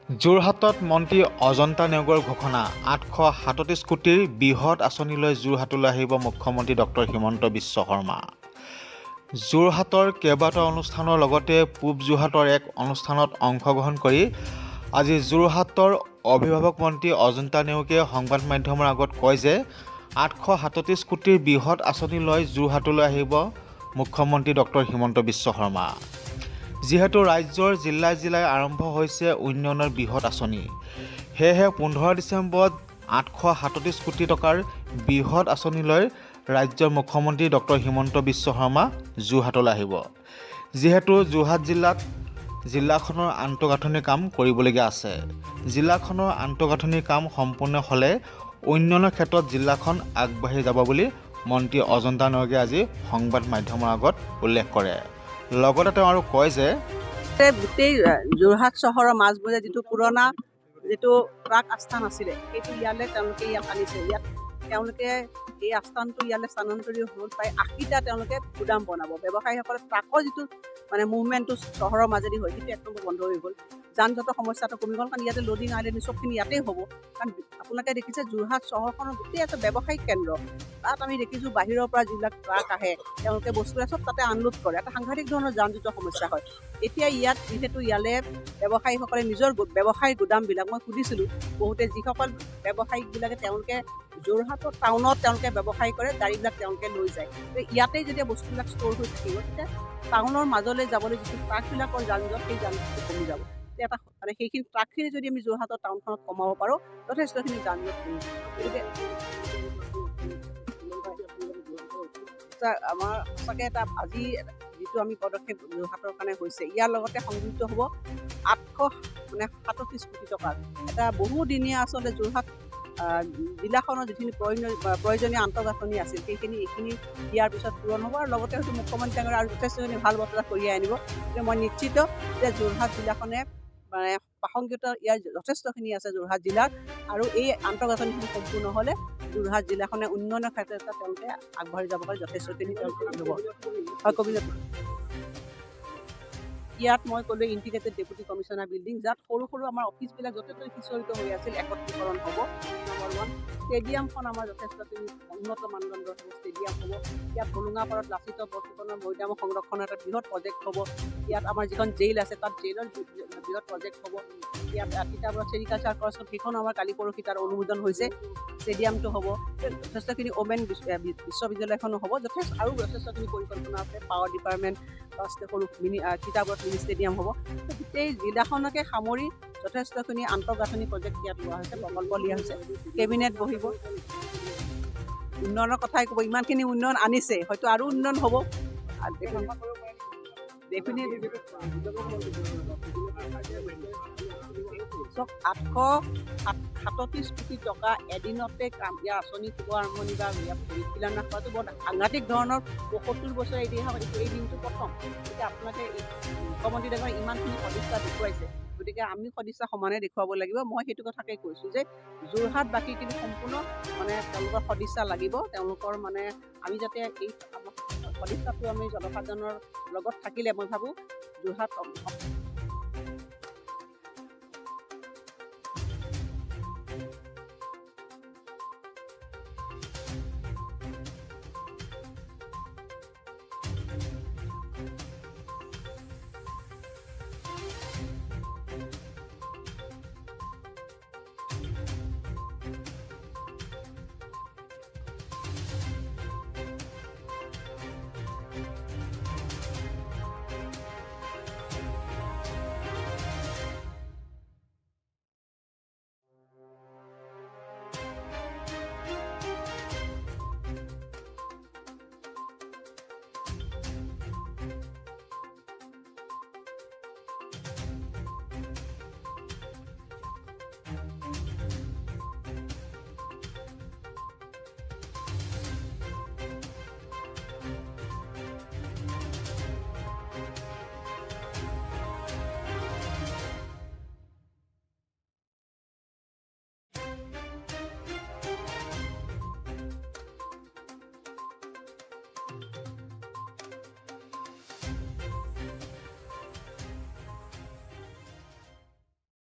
যোৰহাটত মন্ত্ৰী অজন্তা নেওগৰ ঘোষণা 837 কোটিৰ বৃহৎ আঁচনিলৈ যোৰহাটলৈ আহিব মুখ্যমন্ত্ৰী ডক্টৰ হিমন্ত বিশ্ব শৰ্মা। যোৰহাটৰ কেইবাটাও অনুষ্ঠানৰ লগতে পূব যোৰহাটৰ এক অনুষ্ঠানত অংশগ্ৰহণ কৰি আজি যোৰহাটৰ অভিভাৱক মন্ত্ৰী অজন্তা নেওগে সংবাদ মাধ্যমৰ আগত কয় যে 837 কোটিৰ বৃহৎ আঁচনি লৈ যোৰহাটলৈ আহিব মুখ্যমন্ত্ৰী ডক্টৰ হিমন্ত বিশ্ব শৰ্মা। যিহেতু ৰাজ্যৰ জিলাই জিলাই আৰম্ভ হৈছে উন্নয়নৰ বৃহৎ আঁচনি, সেয়েহে 15 ডিচেম্বৰত 837 কোটি টকাৰ বৃহৎ আঁচনি লৈ ৰাজ্যৰ মুখ্যমন্ত্ৰী ডক্টৰ হিমন্ত বিশ্ব শৰ্মা যোৰহাটলৈ আহিব। যিহেতু যোৰহাট জিলাখনৰ আন্তঃগাঁথনিৰ কাম কৰিবলগীয়া আছে। জিলাখনৰ আন্তঃগাঁথনিৰ কাম সম্পূৰ্ণ হ'লে উন্নয়নৰ ক্ষেত্ৰত জিলাখন আগবাঢ়ি যাব বুলি মন্ত্ৰী অজন্তা নেওগে আজি সংবাদ মাধ্যমৰ আগত উল্লেখ কৰে। লগতে তেওঁ আৰু কয় যে গোটেই যোৰহাট চহৰৰ মাজমজিয়া যিটো পুৰণা যিটো ট্ৰাক আস্থান আছিলে, সেইটো ইয়ালৈ তেওঁলোকে ইয়াত আনিছে। ইয়াত তেওঁলোকে এই আস্থানটো ইয়ালৈ স্থানান্তৰিত হ'ল প্ৰায় 80টা তেওঁলোকে গুদাম বনাব। ব্যৱসায়ীসকলে ট্ৰাকৰ যিটো মুভমেণ্টটো চহৰৰ মাজেদি হয়, সেইটো একদম বন্ধ হৈ গ'ল। যান জঁটৰ সমস্যাটো কমি গ'ল, কাৰণ ইয়াতে লোডিং আইলেণ্ডিং চবখিনি ইয়াতেই হ'ব। কাৰণ আপোনালোকে দেখিছে যোৰহাট চহৰখনৰ গোটেই এটা ব্যৱসায়িক কেন্দ্ৰ। তাত আমি দেখিছোঁ বাহিৰৰ পৰা যিবিলাক ট্ৰাক আহে, তেওঁলোকে বস্তুবিলাক চব তাতে আনলোড কৰে। এটা সাংঘাতিক ধৰণৰ যান জঁটৰ সমস্যা হয়। এতিয়া ইয়াত যিহেতু ইয়ালে ব্যৱসায়ীসকলে নিজৰ ব্যৱসায়িক গুদামবিলাক, মই সুধিছিলোঁ বহুতে যিসকল ব্যৱসায়িকবিলাকে তেওঁলোকে যোৰহাটৰ টাউনত তেওঁলোকে ব্যৱসায় কৰে, গাড়ীবিলাক তেওঁলোকে লৈ যায়। ইয়াতেই যেতিয়া বস্তুবিলাক ষ্ট'ৰ হৈ থাকিব, তেতিয়া টাউনৰ মাজলৈ যাবলৈ যিটো ট্ৰাকবিলাকৰ যান জঁট, সেই যান জঁটটো কমি যাব। এটা সেইখিনি ট্ৰাকখিনি যদি আমি যোৰহাটৰ টাউনখনত কমাব পাৰোঁ, যথেষ্টখিনি যান জঁট কমি যাব। গতিকে আমাৰ সঁচাকৈ এটা আজি যিটো আমি পদক্ষেপ যোৰহাটৰ কাৰণে হৈছে, ইয়াৰ লগতে সংযুক্ত হ'ব 837 কোটি টকাৰ এটা বহুদিনীয়া আচলতে যোৰহাট জিলাখনৰ যিখিনি প্ৰয়োজনীয় আন্তঃগাঁথনি আছিল, এইখিনি দিয়াৰ পিছত পূৰণ হ'ব। আৰু লগতে হয়তো মুখ্যমন্ত্ৰী ডাঙৰীয়াই আৰু যথেষ্টখিনি ভাল বতৰা কঢ়িয়াই আনিব। গতিকে মই নিশ্চিত যে যোৰহাট জিলাখনে প্ৰাসংগিকতা ইয়াৰ যথেষ্টখিনি আছে যোৰহাট জিলাৰ, আৰু এই আন্তঃগাঁথনিখিনি সম্পূৰ্ণ হ'লে যোৰহাট জিলাখনে উন্নয়নৰ ক্ষেত্ৰত তেওঁলোকে আগবাঢ়ি যাব পাৰে, যথেষ্টখিনি তেওঁলোকে হ'ব। হয়, কবিতা ইয়াত মই ক'লো ইণ্টিগ্ৰেটেড ডেপুটি কমিশ্যনাৰ বিল্ডিং, যাত সৰু সৰু আমাৰ অফিচবিলাক যথেষ্ট সিঁচৰিত হৈ আছিল, একত্ৰীকৰণ হ'ব। নম্বৰ 1, ষ্টেডিয়ামখন আমাৰ যথেষ্টখিনি উন্নত মানদণ্ডৰ ষ্টেডিয়াম হ'ব। ইয়াত হোলোঙাপাৰত লাচিত বৰফুকনৰ মৈদাম সংৰক্ষণৰ এটা বৃহৎ প্ৰজেক্ট হ'ব। ইয়াত আমাৰ যিখন জেইল আছে, তাত জেইলৰ বৃহৎ প্ৰজেক্ট হ'ব। ইয়াত তিতাবৰত চেৰিকালচাৰ কলেজ, সেইখন আমাৰ কালি পৰহি তাৰ অনুমোদন হৈছে। ষ্টেডিয়ামটো হ'ব। যথেষ্টখিনি ওমেন বিশ্ববিদ্যালয়খনো হ'ব। আৰু যথেষ্টখিনি পৰিকল্পনা আছে। পাৱাৰ ডিপাৰ্টমেণ্ট, সৰু তিতাবৰত মিনি ষ্টেডিয়াম হ'ব। গোটেই জিলাখনকে সামৰি যথেষ্টখিনি আন্তঃগাঁথনি প্ৰজেক্ট ইয়াত লোৱা হৈছে, প্ৰকল্প লিয়া হৈছে। কেবিনেট বহিব, উন্নয়নৰ কথাই ক'ব। ইমানখিনি উন্নয়ন আনিছে, হয়তো আৰু উন্নয়ন হ'ব। চব 837 কোটি টকা এদিনতে কাম, ইয়াৰ আঁচনি শুভ আৰম্ভণি বা ইয়াৰ শিলান্যাস কৰাটো বৰ সাংঘাতিক ধৰণৰ। 72 বছৰ এই দিনটো প্ৰথম। গতিকে আপোনালোকে মুখ্যমন্ত্ৰী ডাঙৰীয়াই ইমানখিনি সদিচ্ছা দেখুৱাইছে, গতিকে আমি সদিচ্ছা সমানে দেখুৱাব লাগিব। মই সেইটো কথাকে কৈছোঁ যে যোৰহাট বাকীখিনি সম্পূৰ্ণ তেওঁলোকৰ সদিচ্ছা লাগিব। তেওঁলোকৰ আমি যাতে এই সদিচ্ছাটো আমি জনসাধাৰণৰ লগত থাকিলে, মই ভাবোঁ যোৰহাট